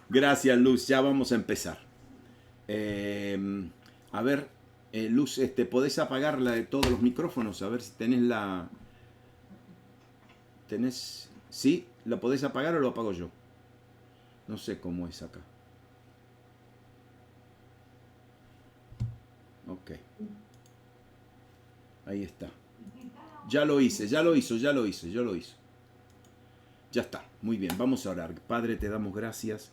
Gracias, Luz. Ya vamos a empezar. A ver, Luz, ¿podés apagar todos los micrófonos? A ver si tenés la... ¿Tenés? ¿Sí? ¿Lo podés apagar o lo apago yo? No sé cómo es acá. Ok. Ahí está. Ya lo hice, ya lo hizo. Ya está. Muy bien, vamos a orar. Padre, te damos gracias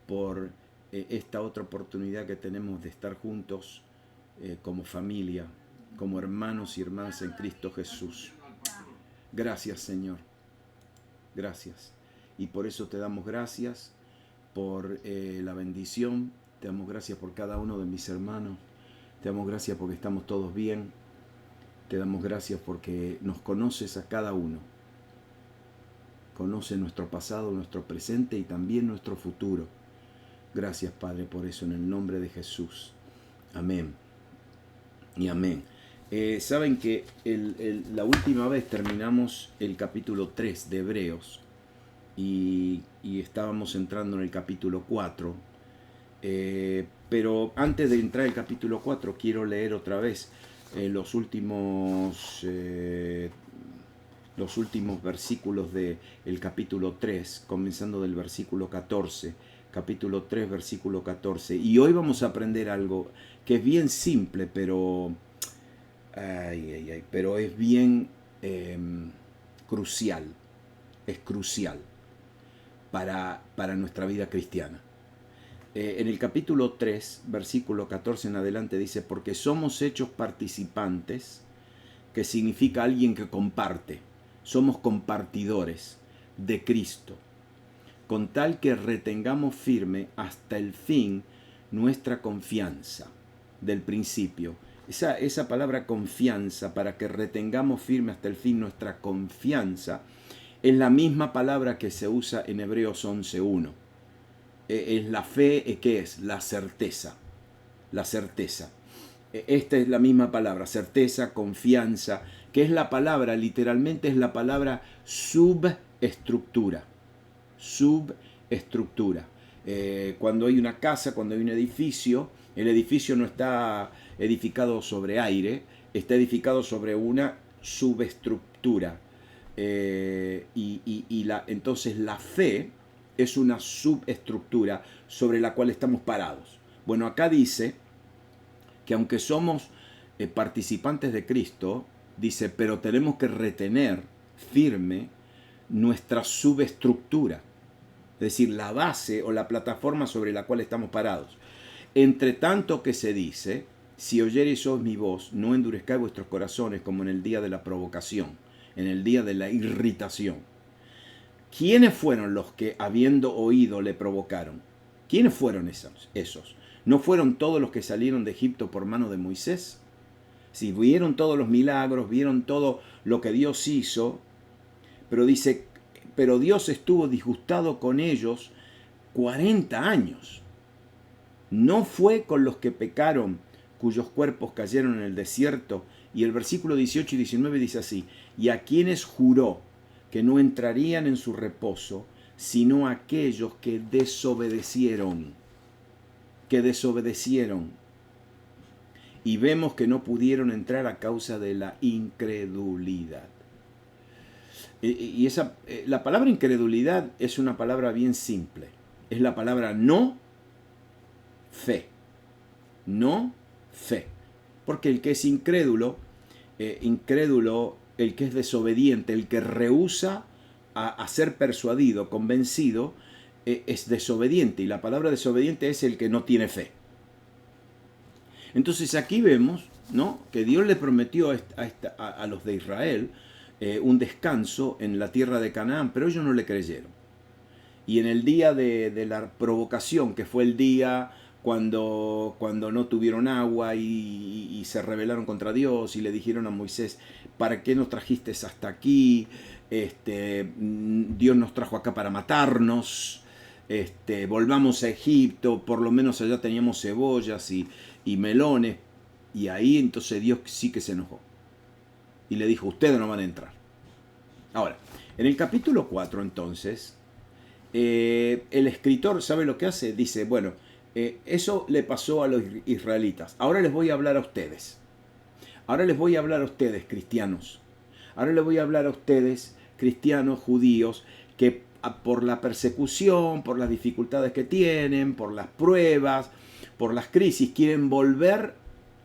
por esta otra oportunidad que tenemos de estar juntos como familia, como hermanos y hermanas en Cristo Jesús. Gracias, Señor. Gracias. Y por eso te damos gracias por la bendición. Te damos gracias por cada uno de mis hermanos. Te damos gracias porque estamos todos bien. Te damos gracias porque nos conoces a cada uno. Conoce nuestro pasado, nuestro presente y también nuestro futuro. Gracias, Padre, por eso en el nombre de Jesús. Amén. Y amén. Saben que la última vez terminamos el capítulo 3 de Hebreos y estábamos entrando en el capítulo 4. Pero antes de entrar al capítulo 4 quiero leer otra vez los últimos versículos del capítulo 3, comenzando del versículo 14. Capítulo 3, versículo 14. Y hoy vamos a aprender algo que es bien simple, pero pero es bien crucial. Es crucial para nuestra vida cristiana. En el capítulo 3, versículo 14 en adelante dice, porque somos hechos participantes, que significa alguien que comparte. Somos compartidores de Cristo, con tal que retengamos firme hasta el fin nuestra confianza del principio. Esa palabra confianza, para que retengamos firme hasta el fin nuestra confianza, es la misma palabra que se usa en Hebreos 11.1. Es la fe, ¿qué es? La certeza. La certeza. Esta es la misma palabra, certeza, confianza, que es la palabra, literalmente es la palabra subestructura. Subestructura. Cuando hay una casa, cuando hay un edificio, el edificio no está edificado sobre aire, está edificado sobre una subestructura. Entonces la fe es una subestructura sobre la cual estamos parados. Bueno, acá dice que aunque somos participantes de Cristo, dice, pero tenemos que retener firme nuestra subestructura, es decir, la base o la plataforma sobre la cual estamos parados. Entre tanto que se dice, si oyereis mi voz, no endurezcáis vuestros corazones como en el día de la provocación, en el día de la irritación. ¿Quiénes fueron los que, habiendo oído, le provocaron? ¿Quiénes fueron esos? ¿No fueron todos los que salieron de Egipto por mano de Moisés? Si vieron todos los milagros, vieron todo lo que Dios hizo, pero dice, pero Dios estuvo disgustado con ellos 40 años. No fue con los que pecaron, cuyos cuerpos cayeron en el desierto. Y el versículo 18 y 19 dice así, y a quienes juró que no entrarían en su reposo, sino aquellos que desobedecieron. Y vemos que no pudieron entrar a causa de la incredulidad. La palabra incredulidad es una palabra bien simple. Es la palabra no fe. No fe. Porque el que es incrédulo, el que es desobediente, el que rehúsa a ser persuadido, convencido, es desobediente. Y la palabra desobediente es el que no tiene fe. Entonces aquí vemos, ¿no?, que Dios le prometió a los de Israel un descanso en la tierra de Canaán, pero ellos no le creyeron. Y en el día de la provocación, que fue el día cuando no tuvieron agua y se rebelaron contra Dios y le dijeron a Moisés, ¿para qué nos trajiste hasta aquí? Dios nos trajo acá para matarnos. Volvamos a Egipto, por lo menos allá teníamos cebollas y melones. Y ahí entonces Dios sí que se enojó. Y le dijo, ustedes no van a entrar. Ahora, en el capítulo 4 entonces, el escritor, ¿sabe lo que hace? Dice, bueno, eso le pasó a los israelitas. Ahora les voy a hablar a ustedes. Ahora les voy a hablar a ustedes, cristianos. Ahora les voy a hablar a ustedes, cristianos, judíos, que por la persecución, por las dificultades que tienen, por las pruebas, por las crisis, quieren volver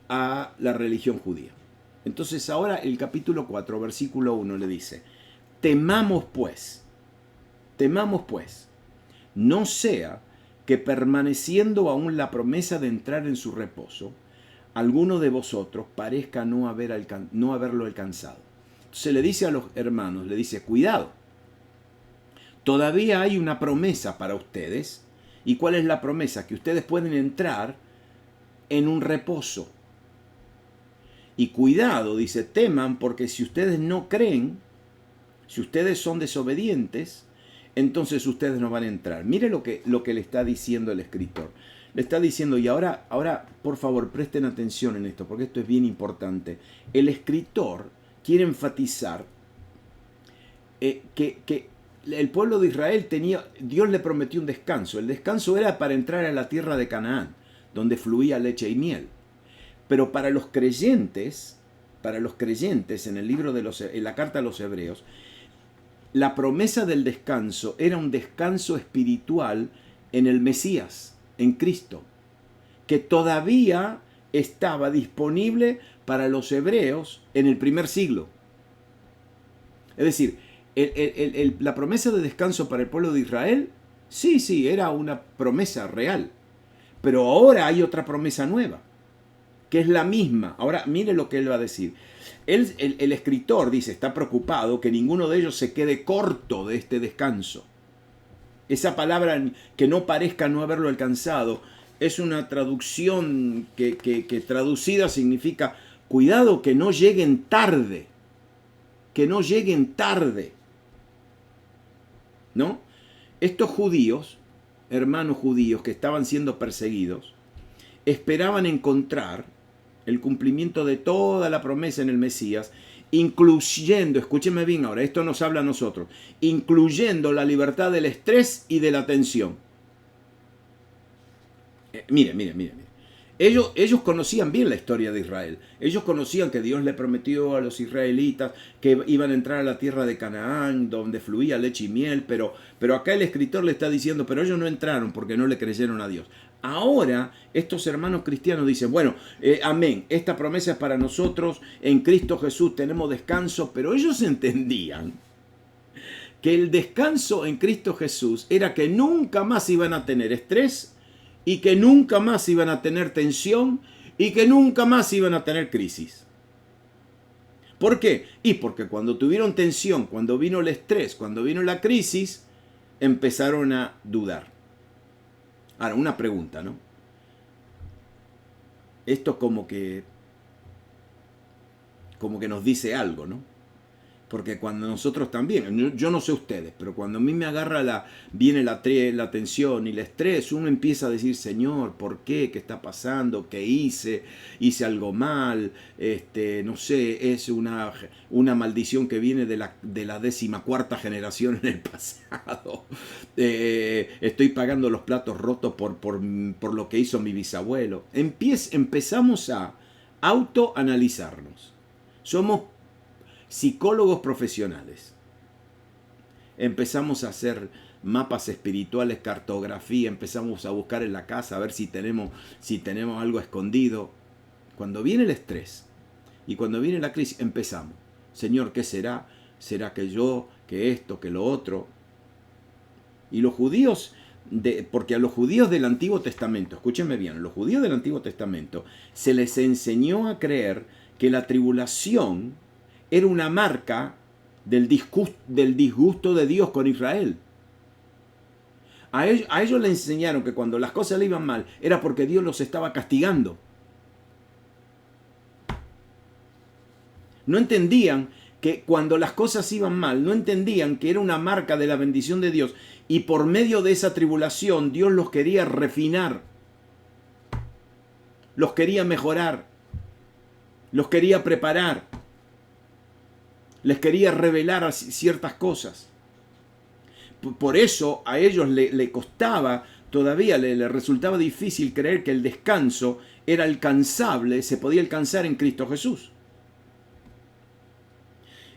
a la religión judía. Entonces ahora el capítulo 4, versículo 1 le dice, temamos pues, no sea que permaneciendo aún la promesa de entrar en su reposo, alguno de vosotros parezca no haberlo alcanzado. Entonces le dice a los hermanos, le dice, cuidado, todavía hay una promesa para ustedes. ¿Y cuál es la promesa? Que ustedes pueden entrar en un reposo. Y cuidado, dice, teman, porque si ustedes no creen, si ustedes son desobedientes, entonces ustedes no van a entrar. Mire lo que le está diciendo el escritor. Le está diciendo, y ahora por favor presten atención en esto, porque esto es bien importante. El escritor quiere enfatizar que el pueblo de Israel Dios le prometió un descanso. El descanso era para entrar a la tierra de Canaán, donde fluía leche y miel. Pero para los creyentes en el libro en la carta a los Hebreos, la promesa del descanso era un descanso espiritual en el Mesías, en Cristo, que todavía estaba disponible para los hebreos en el primer siglo. Es decir, la promesa de descanso para el pueblo de Israel, sí, era una promesa real. Pero ahora hay otra promesa nueva, que es la misma. Ahora, mire lo que él va a decir. El escritor dice, está preocupado que ninguno de ellos se quede corto de este descanso. Esa palabra, que no parezca no haberlo alcanzado, es una traducción que traducida significa, cuidado que no lleguen tarde. Que no lleguen tarde. ¿No? Estos judíos, hermanos judíos que estaban siendo perseguidos, esperaban encontrar el cumplimiento de toda la promesa en el Mesías, incluyendo, escúcheme bien ahora, esto nos habla a nosotros, incluyendo la libertad del estrés y de la tensión. Mire. Ellos conocían bien la historia de Israel. Ellos conocían que Dios le prometió a los israelitas que iban a entrar a la tierra de Canaán, donde fluía leche y miel, pero acá el escritor le está diciendo, pero ellos no entraron porque no le creyeron a Dios. Ahora, estos hermanos cristianos dicen, bueno, amén, esta promesa es para nosotros, en Cristo Jesús tenemos descanso, pero ellos entendían que el descanso en Cristo Jesús era que nunca más iban a tener estrés, y que nunca más iban a tener tensión y que nunca más iban a tener crisis. ¿Por qué? Y porque cuando tuvieron tensión, cuando vino el estrés, cuando vino la crisis, empezaron a dudar. Ahora, una pregunta, ¿no? Esto como que nos dice algo, ¿no? Porque cuando nosotros también, yo no sé ustedes, pero cuando a mí me agarra viene la tensión y el estrés, uno empieza a decir, Señor, ¿por qué? ¿Qué está pasando? ¿Qué hice? ¿Hice algo mal? No sé, es una maldición que viene de la 14ª generación en el pasado. Estoy pagando los platos rotos por lo que hizo mi bisabuelo. Empezamos a autoanalizarnos. Somos psicólogos profesionales. Empezamos a hacer mapas espirituales, cartografía, empezamos a buscar en la casa a ver si tenemos algo escondido. Cuando viene el estrés y cuando viene la crisis, empezamos. Señor, ¿qué será? ¿Será que yo, que esto, que lo otro? Y los judíos, porque a los judíos del Antiguo Testamento, escúchenme bien, a los judíos del Antiguo Testamento se les enseñó a creer que la tribulación era una marca del disgusto de Dios con Israel. A ellos le enseñaron que cuando las cosas le iban mal era porque Dios los estaba castigando. No entendían que cuando las cosas iban mal, no entendían que era una marca de la bendición de Dios y por medio de esa tribulación Dios los quería refinar, los quería mejorar, los quería preparar, les quería revelar ciertas cosas. Por eso a ellos le costaba, todavía le resultaba difícil creer que el descanso era alcanzable, se podía alcanzar en Cristo Jesús.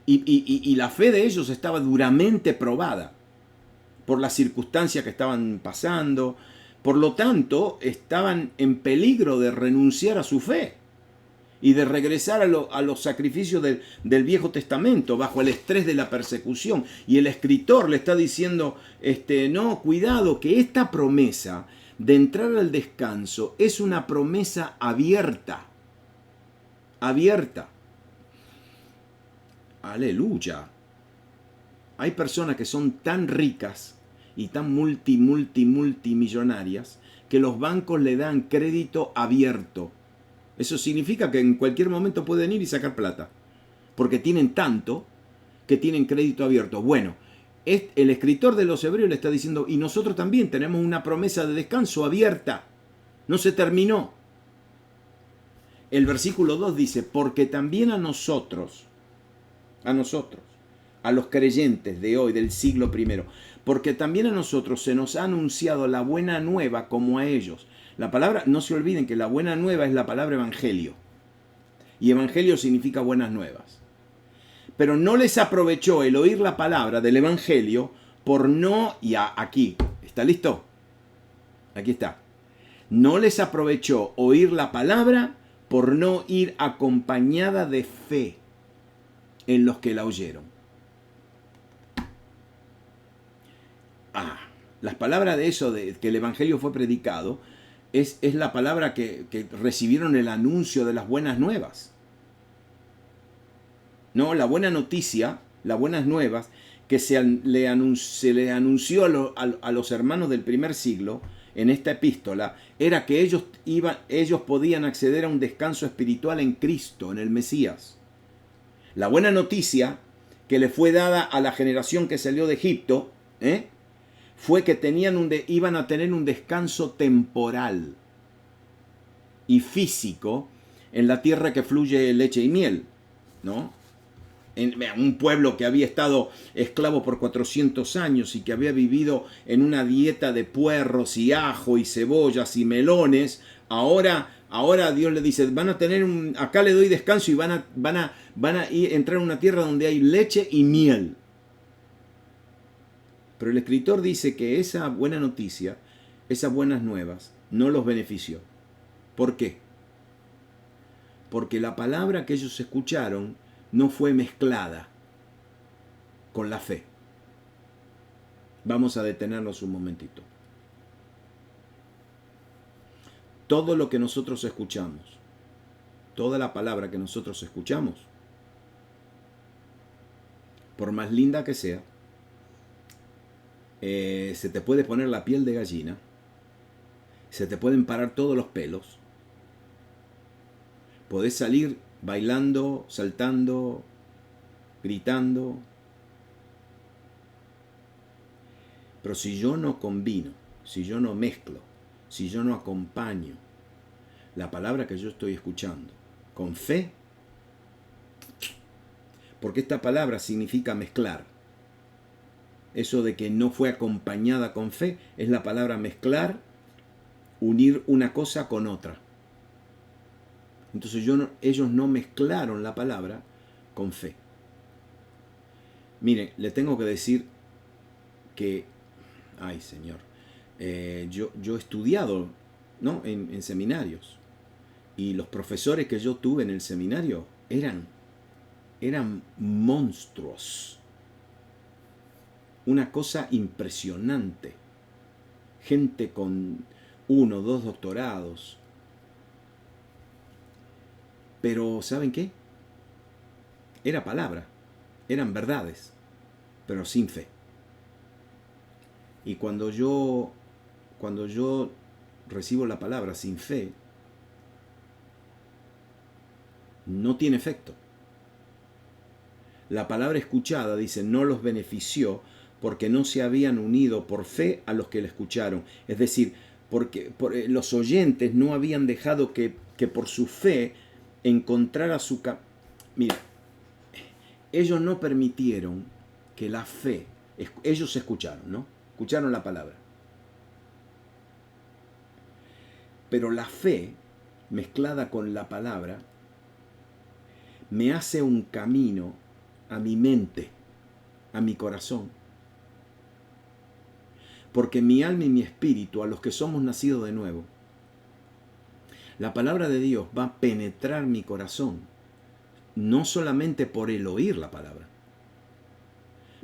Y la fe de ellos estaba duramente probada por las circunstancias que estaban pasando. Por lo tanto, estaban en peligro de renunciar a su fe y de regresar a los sacrificios del Viejo Testamento bajo el estrés de la persecución. Y el escritor le está diciendo, no, cuidado, que esta promesa de entrar al descanso es una promesa abierta. Abierta. Aleluya. Hay personas que son tan ricas y tan multimillonarias que los bancos le dan crédito abierto. Eso significa que en cualquier momento pueden ir y sacar plata, porque tienen tanto que tienen crédito abierto. Bueno, el escritor de los Hebreos le está diciendo, y nosotros también tenemos una promesa de descanso abierta, no se terminó. El versículo 2 dice, porque también a nosotros, a los creyentes de hoy, del siglo I, porque también a nosotros se nos ha anunciado la buena nueva como a ellos. La palabra, no se olviden que la buena nueva es la palabra evangelio. Y evangelio significa buenas nuevas. Pero no les aprovechó el oír la palabra del evangelio por no, y aquí, ¿está listo? Aquí está. No les aprovechó oír la palabra por no ir acompañada de fe en los que la oyeron. Las palabras de eso, de que el evangelio fue predicado, es la palabra que recibieron el anuncio de las buenas nuevas. No, la buena noticia, las buenas nuevas, que se le anunció a los hermanos del primer siglo en esta epístola, era que ellos podían acceder a un descanso espiritual en Cristo, en el Mesías. La buena noticia que le fue dada a la generación que salió de Egipto, fue que iban a tener un descanso temporal y físico en la tierra que fluye leche y miel, ¿no? En un pueblo que había estado esclavo por 400 años y que había vivido en una dieta de puerros y ajo y cebollas y melones, ahora Dios le dice, van a tener acá le doy descanso y van a entrar en una tierra donde hay leche y miel. Pero el escritor dice que esa buena noticia, esas buenas nuevas, no los benefició. ¿Por qué? Porque la palabra que ellos escucharon no fue mezclada con la fe. Vamos a detenernos un momentito. Todo lo que nosotros escuchamos, toda la palabra que nosotros escuchamos, por más linda que sea, se te puede poner la piel de gallina, se te pueden parar todos los pelos, podés salir bailando, saltando, gritando, pero si yo no combino, si yo no mezclo, si yo no acompaño la palabra que yo estoy escuchando con fe, porque esta palabra significa mezclar. Eso de que no fue acompañada con fe es la palabra mezclar, unir una cosa con otra. Entonces ellos no mezclaron la palabra con fe. Miren, le tengo que decir que, ay Señor, yo he estudiado, ¿no? en seminarios, y los profesores que yo tuve en el seminario eran monstruos. Una cosa impresionante. Gente con 1 o 2 doctorados. Pero, ¿saben qué? Era palabra. Eran verdades. Pero sin fe. Y cuando yo recibo la palabra sin fe, no tiene efecto. La palabra escuchada, dice, no los benefició porque no se habían unido por fe a los que la escucharon. Es decir, porque los oyentes no habían dejado que por su fe encontrara Mira, ellos no permitieron que la fe Ellos escucharon, ¿no? Escucharon la palabra. Pero la fe, mezclada con la palabra, me hace un camino a mi mente, a mi corazón. Porque mi alma y mi espíritu, a los que somos nacidos de nuevo, la palabra de Dios va a penetrar mi corazón, no solamente por el oír la palabra,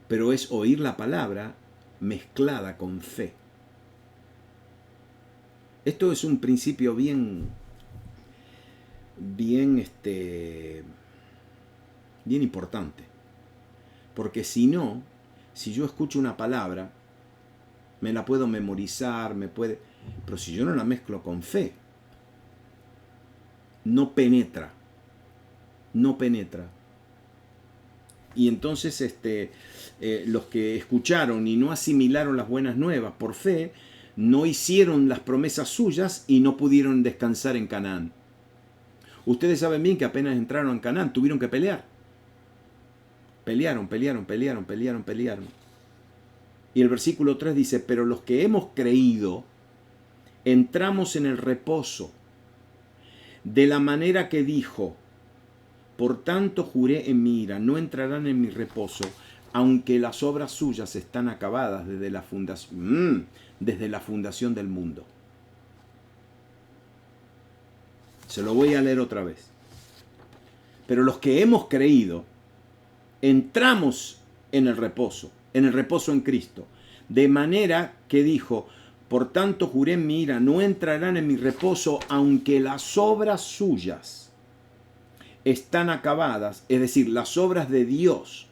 pero es oír la palabra mezclada con fe. Esto es un principio bien importante, porque si yo escucho una palabra, me la puedo memorizar, pero si yo no la mezclo con fe, no penetra. Y entonces los que escucharon y no asimilaron las buenas nuevas por fe, no hicieron las promesas suyas y no pudieron descansar en Canaán. Ustedes saben bien que apenas entraron en Canaán, tuvieron que pelear. Pelearon. Y el versículo 3 dice, pero los que hemos creído, entramos en el reposo, de la manera que dijo, por tanto juré en mi ira, no entrarán en mi reposo, aunque las obras suyas están acabadas desde la fundación del mundo. Se lo voy a leer otra vez. Pero los que hemos creído, entramos en el reposo en Cristo, de manera que dijo, por tanto juré en mi ira, no entrarán en mi reposo, aunque las obras suyas están acabadas, es decir, las obras de Dios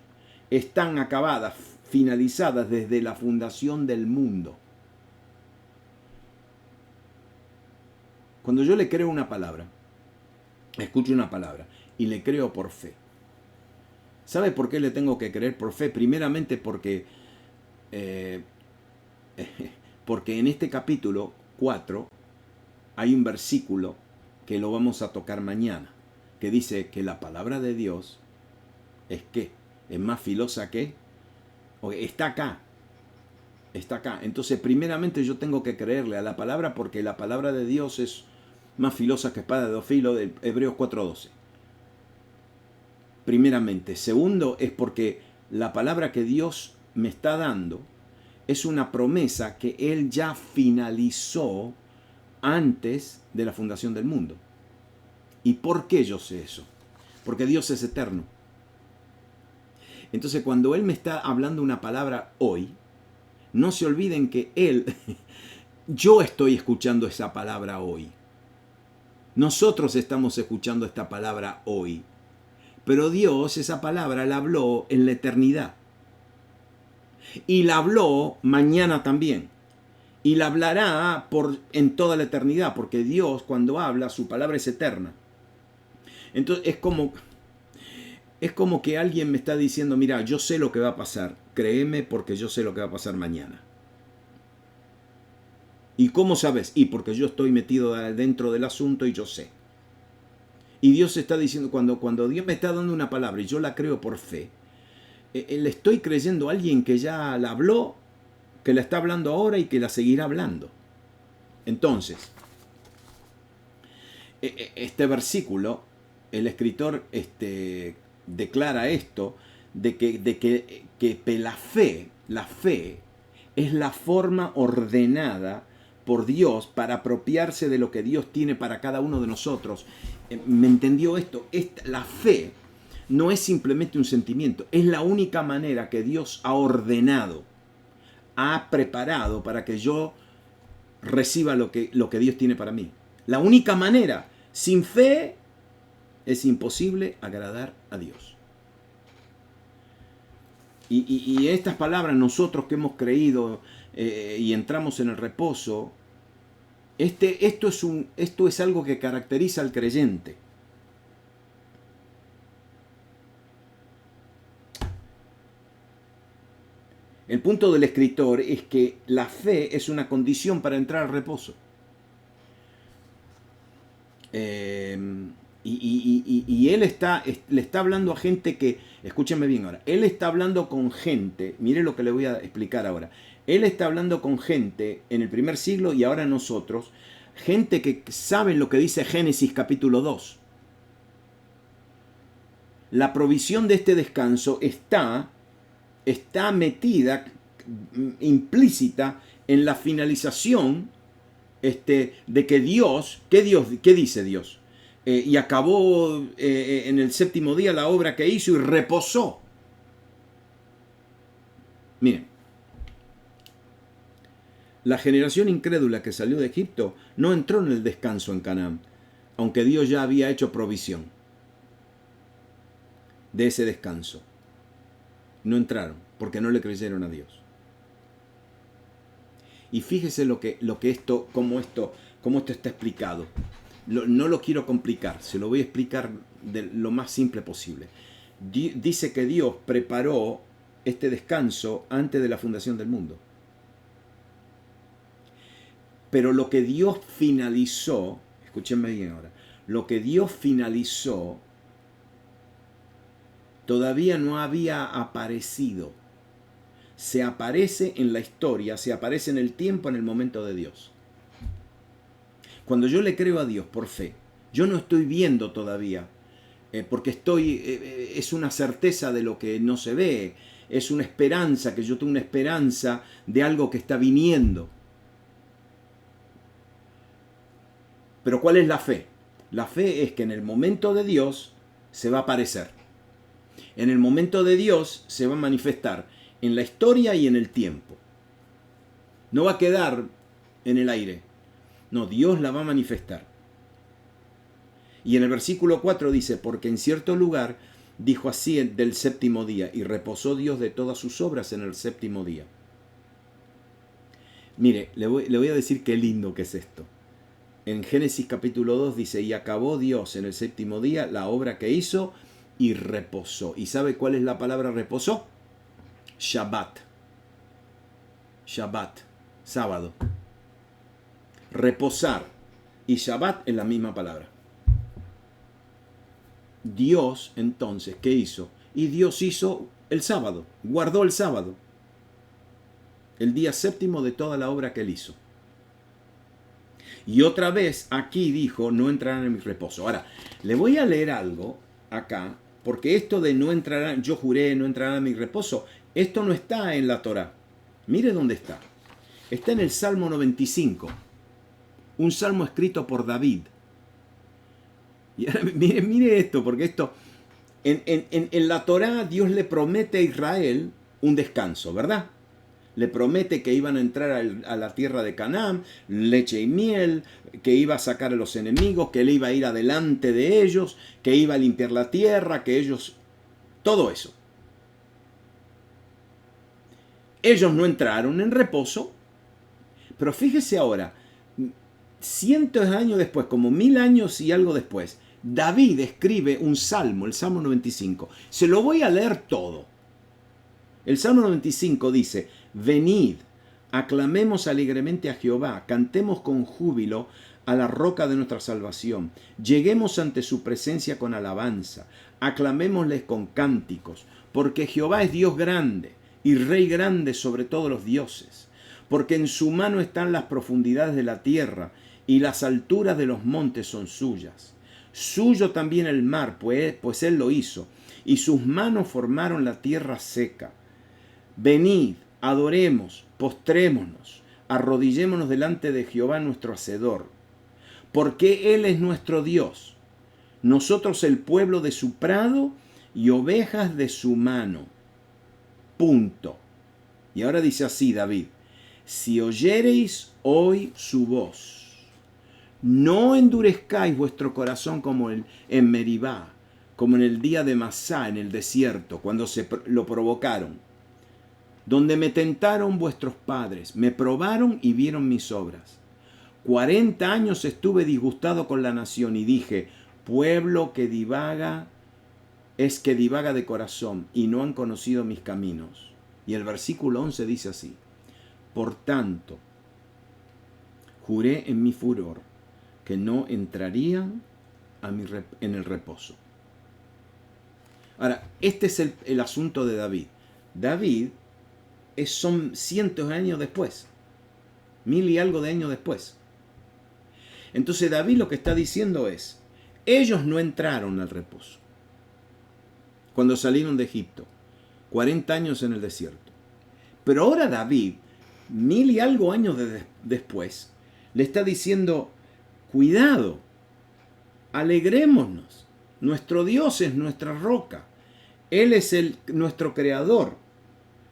están acabadas, finalizadas desde la fundación del mundo. Cuando yo le creo una palabra, escucho una palabra y le creo por fe. ¿Sabe por qué le tengo que creer por fe? Primeramente porque en este capítulo 4 hay un versículo que lo vamos a tocar mañana, que dice que la palabra de Dios es más filosa que, está acá. Entonces, primeramente yo tengo que creerle a la palabra porque la palabra de Dios es más filosa que espada de dos filos, de Hebreos 4:12. Primeramente. Segundo, es porque la palabra que Dios me está dando es una promesa que Él ya finalizó antes de la fundación del mundo. ¿Y por qué yo sé eso? Porque Dios es eterno. Entonces, cuando Él me está hablando una palabra hoy, no se olviden que yo estoy escuchando esa palabra hoy. Nosotros estamos escuchando esta palabra hoy. Pero Dios esa palabra la habló en la eternidad. Y la habló mañana también. Y la hablará en toda la eternidad, porque Dios cuando habla, su palabra es eterna. Entonces es como que alguien me está diciendo, mira, yo sé lo que va a pasar, créeme porque yo sé lo que va a pasar mañana. ¿Y cómo sabes? Y porque yo estoy metido dentro del asunto y yo sé. Y Dios está diciendo, cuando Dios me está dando una palabra y yo la creo por fe, le estoy creyendo a alguien que ya la habló, que la está hablando ahora y que la seguirá hablando. Entonces, este versículo, el escritor declara esto, de que la fe es la forma ordenada por Dios para apropiarse de lo que Dios tiene para cada uno de nosotros. ¿Me entendió esto? La fe no es simplemente un sentimiento, es la única manera que Dios ha ordenado, ha preparado para que yo reciba lo que Dios tiene para mí. La única manera. Sin fe es imposible agradar a Dios. Y estas palabras, nosotros que hemos creído y entramos en el reposo, esto es algo que caracteriza al creyente. El punto del escritor es que la fe es una condición para entrar al reposo. Y él le está hablando a gente que, escúchenme bien ahora, él está hablando con gente, mire lo que le voy a explicar ahora, él está hablando con gente en el primer siglo y ahora nosotros, gente que sabe lo que dice Génesis capítulo 2. La provisión de este descanso está metida, implícita en la finalización de que ¿qué dice Dios? Y acabó en el séptimo día la obra que hizo y reposó. Miren, la generación incrédula que salió de Egipto no entró en el descanso en Canaán, aunque Dios ya había hecho provisión de ese descanso. No entraron porque no le creyeron a Dios. Y fíjese cómo esto está explicado. No lo quiero complicar, se lo voy a explicar de lo más simple posible. Dice que Dios preparó este descanso antes de la fundación del mundo. Pero lo que Dios finalizó, escúchenme bien ahora, lo que Dios finalizó todavía no había aparecido. Se aparece en la historia, se aparece en el tiempo, en el momento de Dios. Cuando yo le creo a Dios por fe, yo no estoy viendo todavía, porque es una certeza de lo que no se ve, es una esperanza, que yo tengo una esperanza de algo que está viniendo. Pero ¿cuál es la fe? La fe es que en el momento de Dios se va a aparecer. En el momento de Dios se va a manifestar en la historia y en el tiempo. No va a quedar en el aire. No, Dios la va a manifestar. Y en el versículo 4 dice, porque en cierto lugar dijo así del séptimo día, y reposó Dios de todas sus obras en el séptimo día. Mire, le voy a decir qué lindo que es esto. En Génesis capítulo 2 dice, y acabó Dios en el séptimo día la obra que hizo y reposó. ¿Y sabe cuál es la palabra reposó? Shabbat. Shabbat, sábado. Reposar y Shabbat es la misma palabra. Dios, entonces, ¿qué hizo? Y Dios hizo el sábado, guardó el sábado, el día séptimo de toda la obra que él hizo. Y otra vez aquí dijo, no entrarán en mi reposo. Ahora, le voy a leer algo acá, porque esto de no entrarán, yo juré, no entrarán en mi reposo, esto no está en la Torá. Mire dónde está. Está en el Salmo 95, un salmo escrito por David. Y ahora, mire esto, porque esto, en la Torá Dios le promete a Israel un descanso, ¿verdad? Le promete que iban a entrar a la tierra de Canaán, leche y miel, que iba a sacar a los enemigos, que él iba a ir adelante de ellos, que iba a limpiar la tierra, que ellos... Todo eso. Ellos no entraron en reposo, pero fíjese ahora, cientos de años después, como 1000 años y algo después, David escribe un salmo, el Salmo 95. Se lo voy a leer todo. El Salmo 95 dice, venid, aclamemos alegremente a Jehová, cantemos con júbilo a la roca de nuestra salvación, lleguemos ante su presencia con alabanza, aclamémosles con cánticos, porque Jehová es Dios grande y Rey grande sobre todos los dioses, porque en su mano están las profundidades de la tierra y las alturas de los montes son suyas. Suyo también el mar, pues él lo hizo, y sus manos formaron la tierra seca. Venid, adoremos, postrémonos, arrodillémonos delante de Jehová nuestro Hacedor, porque Él es nuestro Dios, nosotros el pueblo de su prado y ovejas de su mano. Punto. Y ahora dice así David, si oyereis hoy su voz, no endurezcáis vuestro corazón como en Meribá, como en el día de Masá, en el desierto, cuando lo provocaron, donde me tentaron vuestros padres, me probaron y vieron mis obras. 40 años estuve disgustado con la nación y dije, pueblo que divaga de corazón y no han conocido mis caminos. Y el versículo 11 dice así, por tanto, juré en mi furor que no entrarían en el reposo. Ahora, este es el asunto de David. David son cientos de años después, 1000 y algo de años después. Entonces David lo que está diciendo es, ellos no entraron al reposo cuando salieron de Egipto, 40 años en el desierto. Pero ahora David, 1000 y algo años después, le está diciendo, cuidado, alegrémonos, nuestro Dios es nuestra roca, Él es nuestro creador,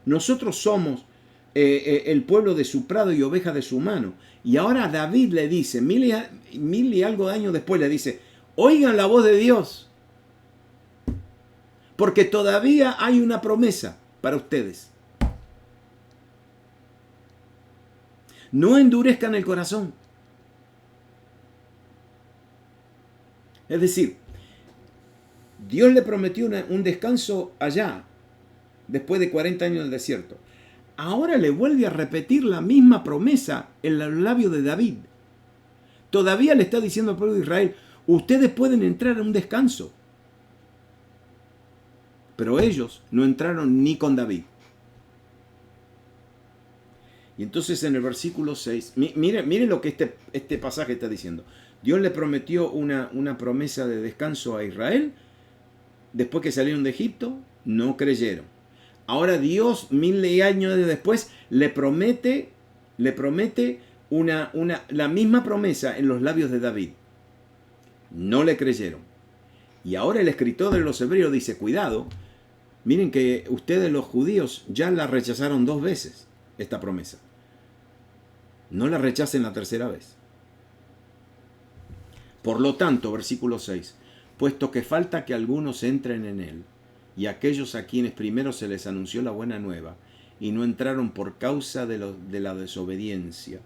nosotros somos el pueblo de su prado y ovejas de su mano. Y ahora David le dice, 1000 y algo de años después le dice, oigan la voz de Dios, porque todavía hay una promesa para ustedes. No endurezcan el corazón. Es decir, Dios le prometió un descanso allá, después de 40 años del desierto. Ahora le vuelve a repetir la misma promesa en los labios de David. Todavía le está diciendo al pueblo de Israel, ustedes pueden entrar en un descanso. Pero ellos no entraron ni con David. Y entonces en el versículo 6, mire lo que este pasaje está diciendo. Dios le prometió una promesa de descanso a Israel. Después que salieron de Egipto, no creyeron. Ahora Dios, 1000 años después, le promete la misma promesa en los labios de David. No le creyeron. Y ahora el escritor de los Hebreos dice, cuidado, miren que ustedes los judíos ya la rechazaron 2 veces, esta promesa. No la rechacen la tercera vez. Por lo tanto, versículo 6, puesto que falta que algunos entren en él, y aquellos a quienes primero se les anunció la buena nueva, y no entraron por causa de la desobediencia.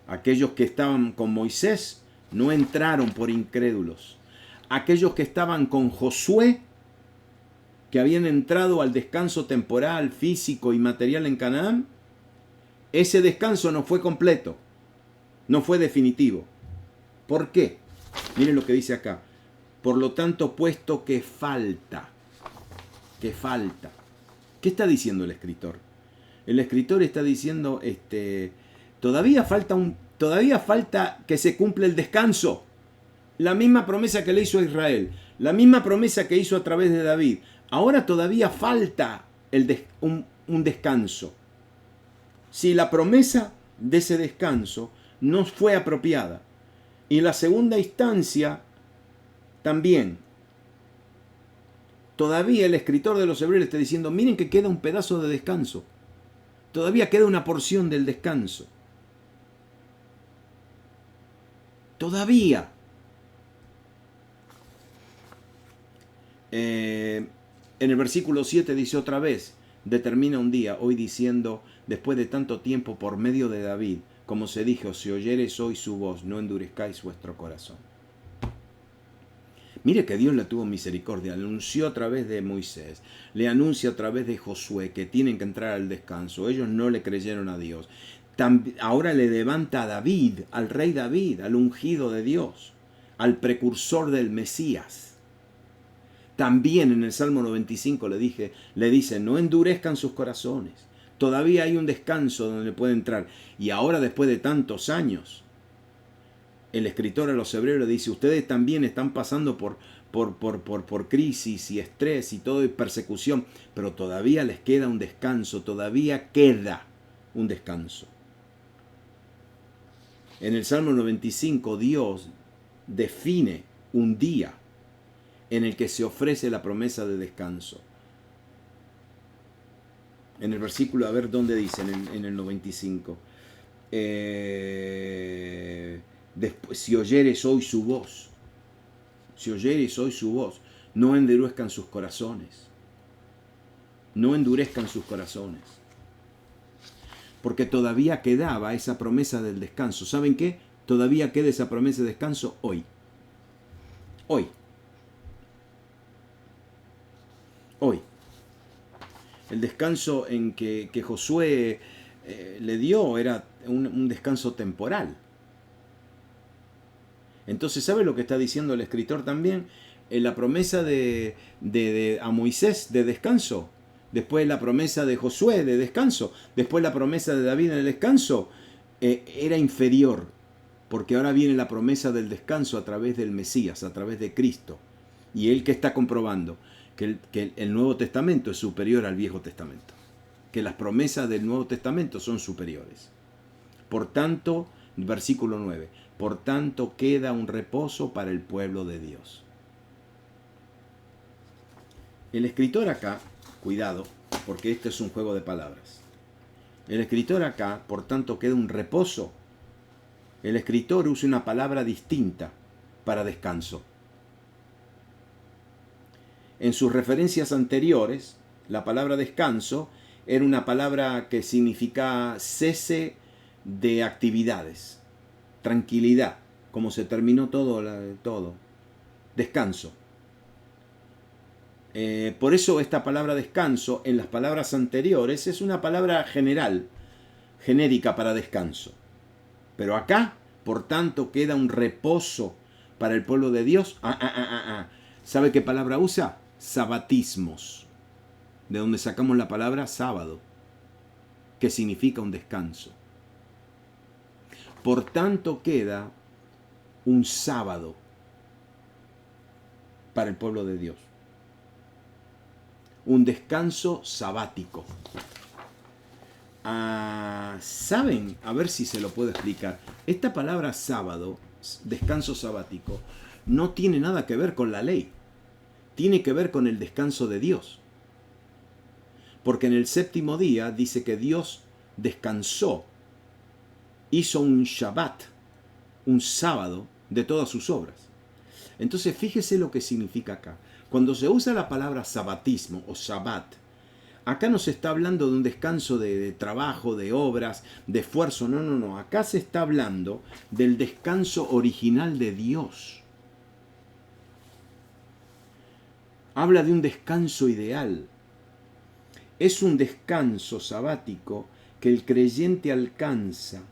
Aquellos que estaban con Moisés no entraron por incrédulos. Aquellos que estaban con Josué, que habían entrado al descanso temporal, físico y material en Canaán, ese descanso no fue completo, no fue definitivo. ¿Por qué? Miren lo que dice acá. Por lo tanto, puesto que falta. ¿Qué está diciendo el escritor? El escritor está diciendo, todavía falta que se cumpla el descanso. La misma promesa que le hizo a Israel, la misma promesa que hizo a través de David. Ahora todavía falta un descanso. Si la promesa de ese descanso no fue apropiada, y en la segunda instancia también, todavía el escritor de los Hebreos está diciendo, miren que queda un pedazo de descanso. Todavía queda una porción del descanso. Todavía. En el versículo 7 dice otra vez, determina un día, hoy diciendo, después de tanto tiempo por medio de David, como se dijo, si oyeres hoy su voz, no endurezcáis vuestro corazón. Mire que Dios le tuvo misericordia, le anunció a través de Moisés, le anuncia a través de Josué que tienen que entrar al descanso. Ellos no le creyeron a Dios. Ahora le levanta a David, al rey David, al ungido de Dios, al precursor del Mesías. También en el Salmo 95 le dice, no endurezcan sus corazones. Todavía hay un descanso donde puede entrar. Y ahora, después de tantos años, el escritor a los Hebreos le dice, ustedes también están pasando por crisis y estrés y todo y persecución, pero todavía les queda un descanso, todavía queda un descanso. En el Salmo 95 Dios define un día en el que se ofrece la promesa de descanso. En el versículo, a ver dónde dice, en el 95. Después, si oyeres hoy su voz, no endurezcan sus corazones. No endurezcan sus corazones. Porque todavía quedaba esa promesa del descanso. ¿Saben qué? Todavía queda esa promesa de descanso hoy. Hoy. El descanso en que Josué le dio era un descanso temporal. Entonces, ¿sabe lo que está diciendo el escritor también? La promesa a Moisés de descanso, después la promesa de Josué de descanso, después la promesa de David en el descanso, era inferior, porque ahora viene la promesa del descanso a través del Mesías, a través de Cristo. Y él que está comprobando que el Nuevo Testamento es superior al Viejo Testamento, que las promesas del Nuevo Testamento son superiores. Por tanto, versículo 9, por tanto queda un reposo para el pueblo de Dios. El escritor acá, cuidado, porque este es un juego de palabras. El escritor acá, por tanto queda un reposo. El escritor usa una palabra distinta para descanso. En sus referencias anteriores, la palabra descanso era una palabra que significa cese de actividades, tranquilidad, como se terminó todo, descanso. Por eso esta palabra descanso en las palabras anteriores es una palabra general, genérica para descanso. Pero acá, por tanto, queda un reposo para el pueblo de Dios. ¿Sabe qué palabra usa? Sabatismos, de donde sacamos la palabra sábado, que significa un descanso. Por tanto, queda un sábado para el pueblo de Dios. Un descanso sabático. ¿Saben? A ver si se lo puedo explicar. Esta palabra sábado, descanso sabático, no tiene nada que ver con la ley. Tiene que ver con el descanso de Dios. Porque en el séptimo día dice que Dios descansó, hizo un Shabbat, un sábado de todas sus obras. Entonces fíjese lo que significa acá. Cuando se usa la palabra sabatismo o Shabbat, acá no se está hablando de un descanso de trabajo, de obras, de esfuerzo. No. Acá se está hablando del descanso original de Dios. Habla de un descanso ideal. Es un descanso sabático que el creyente alcanza.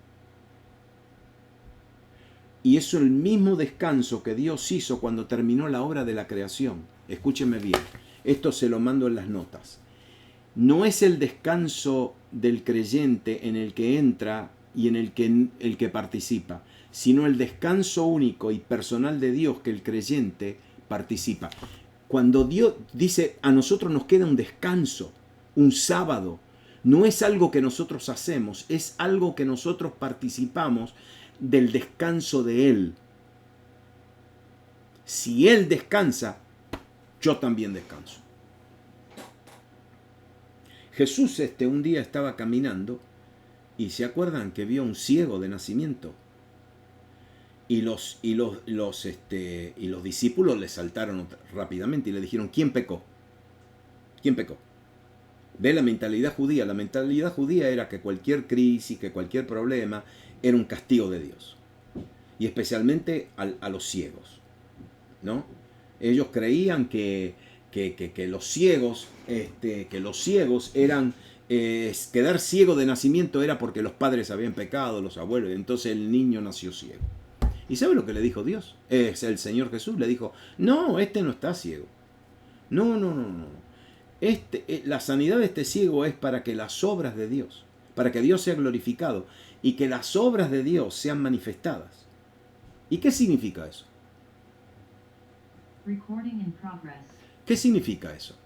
Y es el mismo descanso que Dios hizo cuando terminó la obra de la creación. Escúcheme bien, esto se lo mando en las notas. No es el descanso del creyente en el que entra y en el que participa, sino el descanso único y personal de Dios que el creyente participa. Cuando Dios dice a nosotros nos queda un descanso, un sábado, no es algo que nosotros hacemos, es algo que nosotros participamos del descanso de Él. Si Él descansa, yo también descanso. Jesús un día estaba caminando y se acuerdan que vio a un ciego de nacimiento. Y los discípulos le saltaron rápidamente y le dijeron, ¿quién pecó? ¿Quién pecó? Ve la mentalidad judía. La mentalidad judía era que cualquier crisis, que cualquier problema era un castigo de Dios. Y especialmente a los ciegos, ¿no? Ellos creían que los ciegos eran, quedar ciego de nacimiento era porque los padres habían pecado, los abuelos, entonces el niño nació ciego. ¿Y sabe lo que le dijo Dios? Es el Señor Jesús, le dijo, no, no está ciego. No. La sanidad de este ciego es para que las obras de Dios, para que Dios sea glorificado y que las obras de Dios sean manifestadas. ¿Y qué significa eso? ¿Qué significa eso?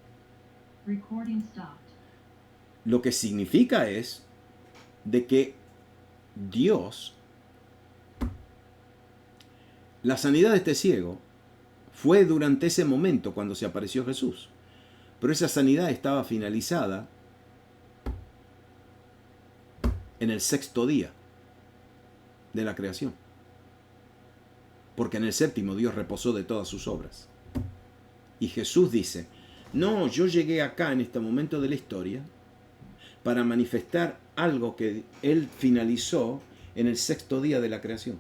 Lo que significa es de que Dios, la sanidad de este ciego fue durante ese momento cuando se apareció Jesús, pero esa sanidad estaba finalizada en el sexto día de la creación, porque en el séptimo Dios reposó de todas sus obras. Y Jesús dice, no, yo llegué acá en este momento de la historia para manifestar algo que Él finalizó en el sexto día de la creación.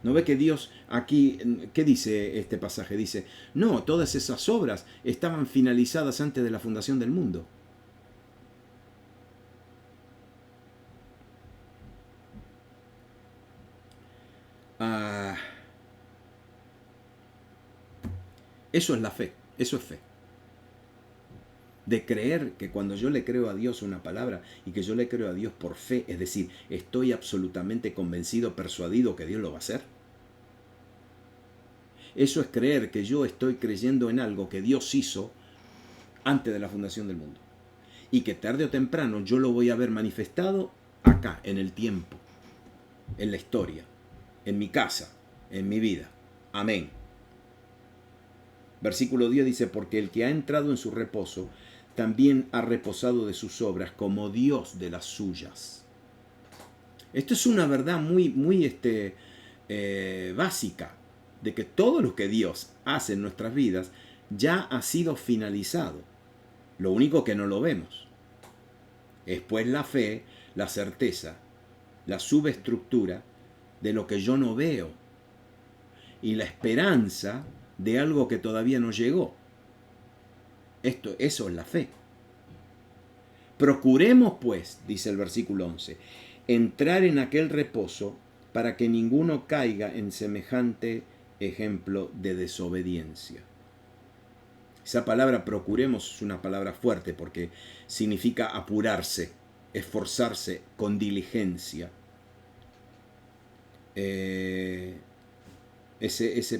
¿No ve que Dios aquí, qué dice este pasaje? Dice, no, todas esas obras estaban finalizadas antes de la fundación del mundo. Eso es la fe, eso es fe. De creer que cuando yo le creo a Dios una palabra y que yo le creo a Dios por fe, es decir, estoy absolutamente convencido, persuadido que Dios lo va a hacer. Eso es creer que yo estoy creyendo en algo que Dios hizo antes de la fundación del mundo. Y que tarde o temprano yo lo voy a ver manifestado acá, en el tiempo, en la historia, en mi casa, en mi vida. Amén. Versículo 10 dice, porque el que ha entrado en su reposo, también ha reposado de sus obras, como Dios de las suyas. Esto es una verdad muy básica, de que todo lo que Dios hace en nuestras vidas ya ha sido finalizado. Lo único que no lo vemos es pues la fe, la certeza, la subestructura de lo que yo no veo y la esperanza de algo que todavía no llegó. Eso es la fe. Procuremos pues, dice el versículo 11, entrar en aquel reposo para que ninguno caiga en semejante ejemplo de desobediencia. Esa palabra procuremos es una palabra fuerte porque significa apurarse, esforzarse con diligencia. Ese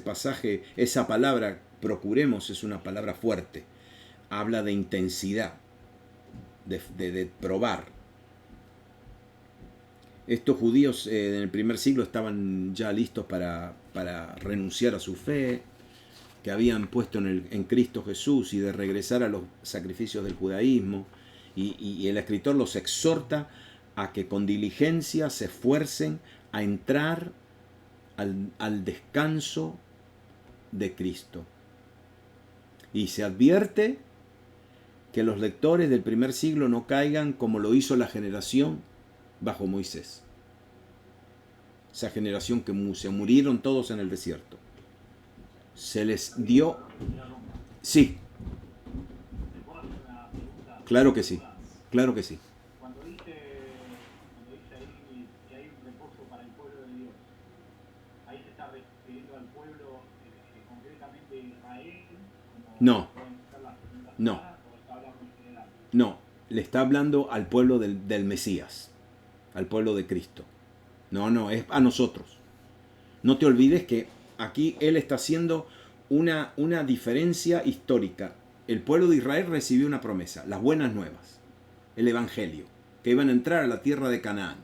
pasaje, esa palabra procuremos es una palabra fuerte. Habla de intensidad, de probar. Estos judíos en el primer siglo estaban ya listos para renunciar a su fe, que habían puesto en Cristo Jesús y de regresar a los sacrificios del judaísmo. Y el escritor los exhorta a que con diligencia se esfuercen a entrar al descanso de Cristo. Y se advierte que los lectores del primer siglo no caigan como lo hizo la generación bajo Moisés. Esa generación que se murieron todos en el desierto. Se les dio... Sí. Claro que sí. Claro que sí. Cuando dice ahí que hay un reposo para el pueblo de Dios, ahí se está refiriendo al pueblo concretamente de Israel. No. No, le está hablando al pueblo del Mesías, al pueblo de Cristo. No, es a nosotros. No te olvides que aquí él está haciendo una diferencia histórica. El pueblo de Israel recibió una promesa, las buenas nuevas, el evangelio, que iban a entrar a la tierra de Canaán.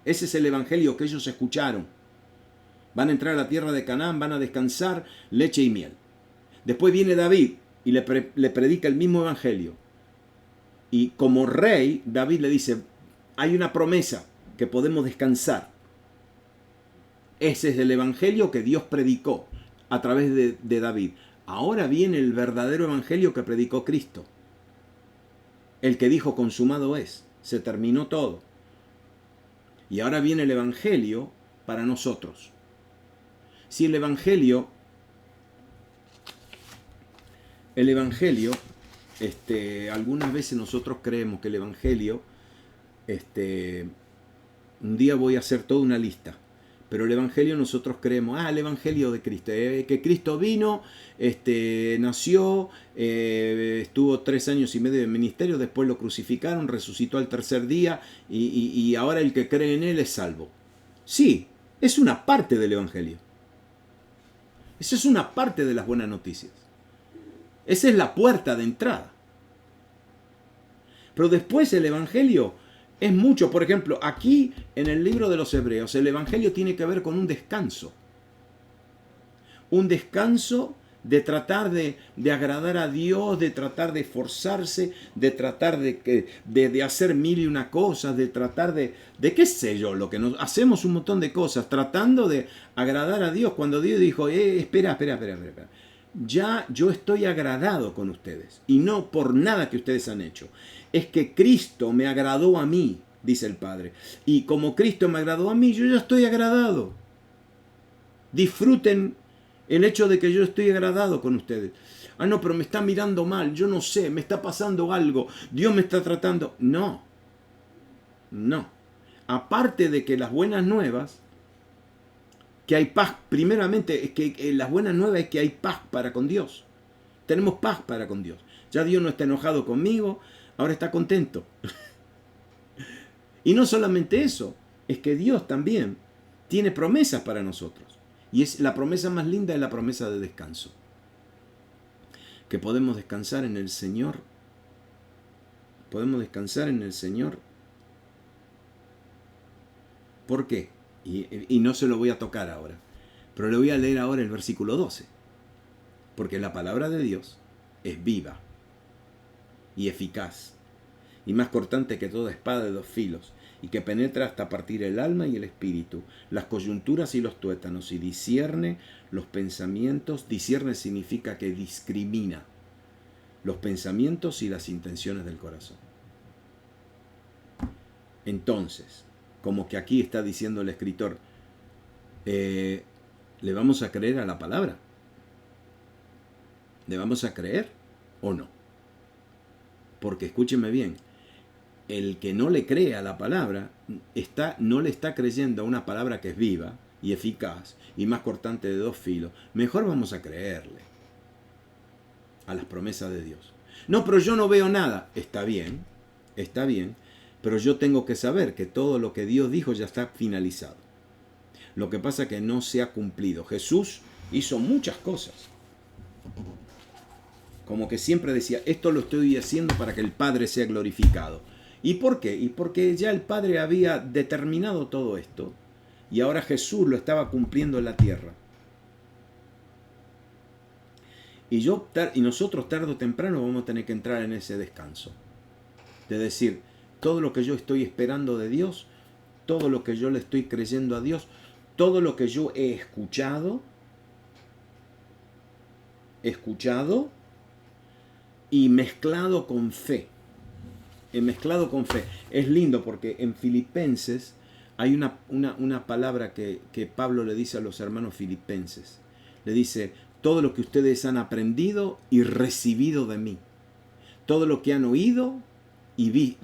Ese es el evangelio que ellos escucharon. Van a entrar a la tierra de Canaán, van a descansar, leche y miel. Después viene David y le predica el mismo evangelio. Y como rey, David le dice, hay una promesa que podemos descansar. Ese es el evangelio que Dios predicó a través de David. Ahora viene el verdadero evangelio que predicó Cristo. El que dijo, consumado es, se terminó todo. Y ahora viene el evangelio para nosotros. Si el evangelio, algunas veces nosotros creemos que el evangelio, un día voy a hacer toda una lista, pero el evangelio nosotros creemos, el evangelio de Cristo, que Cristo vino, nació, estuvo 3 años y medio de ministerio, después lo crucificaron, resucitó al tercer día y ahora el que cree en él es salvo. Sí, es una parte del evangelio. Esa es una parte de las buenas noticias. Esa es la puerta de entrada. Pero después el evangelio es mucho. Por ejemplo, aquí en el libro de los Hebreos, el evangelio tiene que ver con un descanso. Un descanso de tratar de agradar a Dios, de tratar de esforzarse, de tratar de hacer mil y una cosas, de tratar de qué sé yo, lo que nos hacemos un montón de cosas, tratando de agradar a Dios. Cuando Dios dijo, espera. Ya yo estoy agradado con ustedes, y no por nada que ustedes han hecho. Es que Cristo me agradó a mí, dice el Padre. Y como Cristo me agradó a mí, yo ya estoy agradado. Disfruten el hecho de que yo estoy agradado con ustedes. No, pero me está mirando mal, yo no sé, me está pasando algo, Dios me está tratando. No. Aparte de que las buenas nuevas que hay paz. Primeramente, es que las buenas nuevas es que hay paz para con Dios. Tenemos paz para con Dios. Ya Dios no está enojado conmigo, ahora está contento. Y no solamente eso, es que Dios también tiene promesas para nosotros. Y es la promesa más linda, es la promesa de descanso. Que podemos descansar en el Señor. Podemos descansar en el Señor. ¿Por qué? Y no se lo voy a tocar ahora. Pero le voy a leer ahora el versículo 12. Porque la palabra de Dios es viva y eficaz, y más cortante que toda espada de dos filos, y que penetra hasta partir el alma y el espíritu, las coyunturas y los tuétanos, y discierne los pensamientos. Discierne significa que discrimina los pensamientos y las intenciones del corazón. Entonces, como que aquí está diciendo el escritor, ¿le vamos a creer a la palabra? ¿Le vamos a creer o no? Porque escúcheme bien, el que no le cree a la palabra no le está creyendo a una palabra que es viva y eficaz y más cortante de dos filos. Mejor vamos a creerle a las promesas de Dios. No, pero yo no veo nada. Está bien, pero yo tengo que saber que todo lo que Dios dijo ya está finalizado. Lo que pasa es que no se ha cumplido. Jesús hizo muchas cosas. Como que siempre decía, esto lo estoy haciendo para que el Padre sea glorificado. ¿Y por qué? Y porque ya el Padre había determinado todo esto. Y ahora Jesús lo estaba cumpliendo en la tierra. Y nosotros tarde o temprano vamos a tener que entrar en ese descanso. De decir, todo lo que yo estoy esperando de Dios, todo lo que yo le estoy creyendo a Dios, todo lo que yo he escuchado y mezclado con fe. Es lindo porque en Filipenses hay una palabra que Pablo le dice a los hermanos filipenses. Le dice, todo lo que ustedes han aprendido y recibido de mí. Todo lo que han oído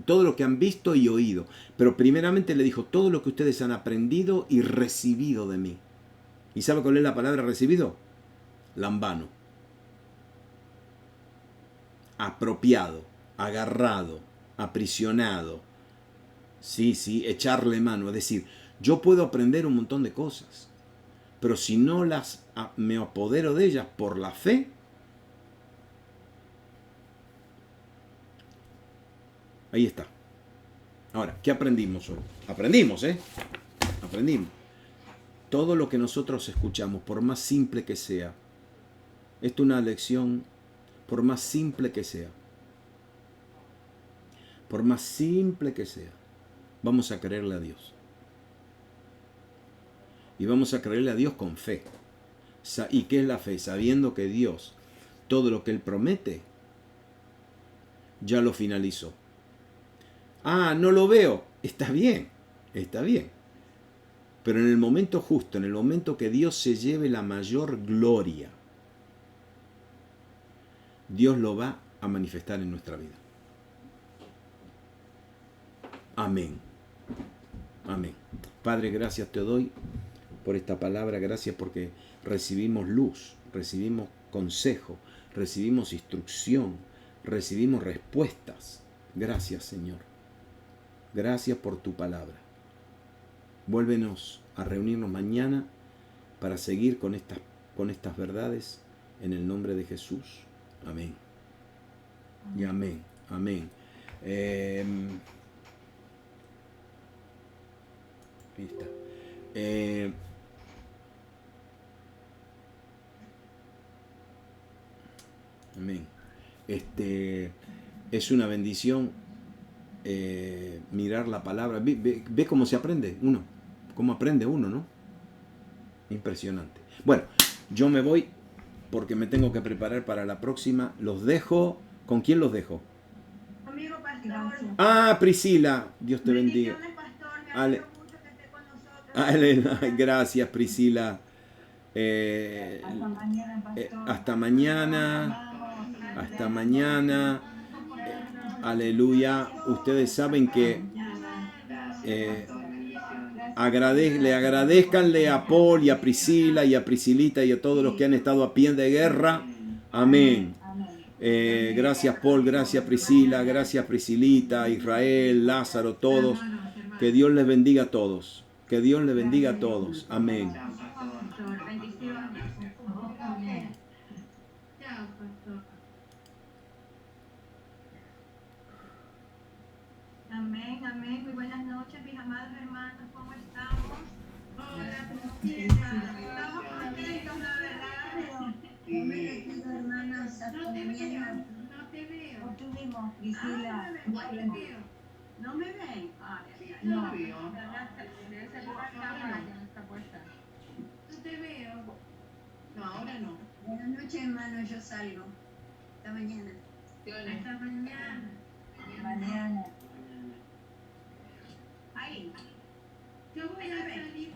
todo lo que han visto y oído. Pero primeramente le dijo, todo lo que ustedes han aprendido y recibido de mí. ¿Y sabe cuál es la palabra recibido? Lambano. Apropiado, agarrado, aprisionado. Sí, echarle mano. Es decir, yo puedo aprender un montón de cosas, pero si no me apodero de ellas por la fe, ahí está. Ahora, ¿qué aprendimos hoy? Aprendimos. Todo lo que nosotros escuchamos, por más simple que sea, esto es una lección, por más simple que sea, vamos a creerle a Dios. Y vamos a creerle a Dios con fe. ¿Y qué es la fe? Sabiendo que Dios, todo lo que Él promete, ya lo finalizó. Ah, no lo veo. Está bien. Pero en el momento justo, en el momento que Dios se lleve la mayor gloria, Dios lo va a manifestar en nuestra vida. Amén. Padre, gracias te doy por esta palabra. Gracias porque recibimos luz, recibimos consejo, recibimos instrucción, recibimos respuestas. Gracias, Señor. Gracias por tu palabra. Vuélvenos a reunirnos mañana para seguir con estas verdades en el nombre de Jesús. Amén. Y amén. Ahí está. Amén. Es una bendición mirar la palabra. Ve cómo se aprende uno. Cómo aprende uno, ¿no? Impresionante. Bueno, yo me voy porque me tengo que preparar para la próxima. Los dejo. ¿Con quién los dejo? Amigo pastor. Ah, Priscila. Dios te bendiga. Pastor, me alegro mucho que esté con nosotros. Gracias, Priscila. Hasta mañana. Aleluya. Ustedes saben que Le agradezcanle a Paul y a Priscila y a Priscilita y a todos los que han estado a pie de guerra. Amén. Gracias Paul, gracias Priscila, gracias Priscilita, Israel, Lázaro, todos. Que Dios les bendiga a todos. Que Dios les bendiga a todos. Amén. Amén, amén. Muy buenas noches, mis amados hermanos. ¿Cómo estamos? Hola, Estamos contentos, la verdad. hermanas, no te veo. Tuvimos, Priscila. ¿No me ven? No te veo. Debe ser una cámara que no está puesta. No te veo. No, ahora no. Buenas noches, hermano. Yo salgo. Hasta mañana. Hasta mañana. Mañana. Ahí. Yo voy a salir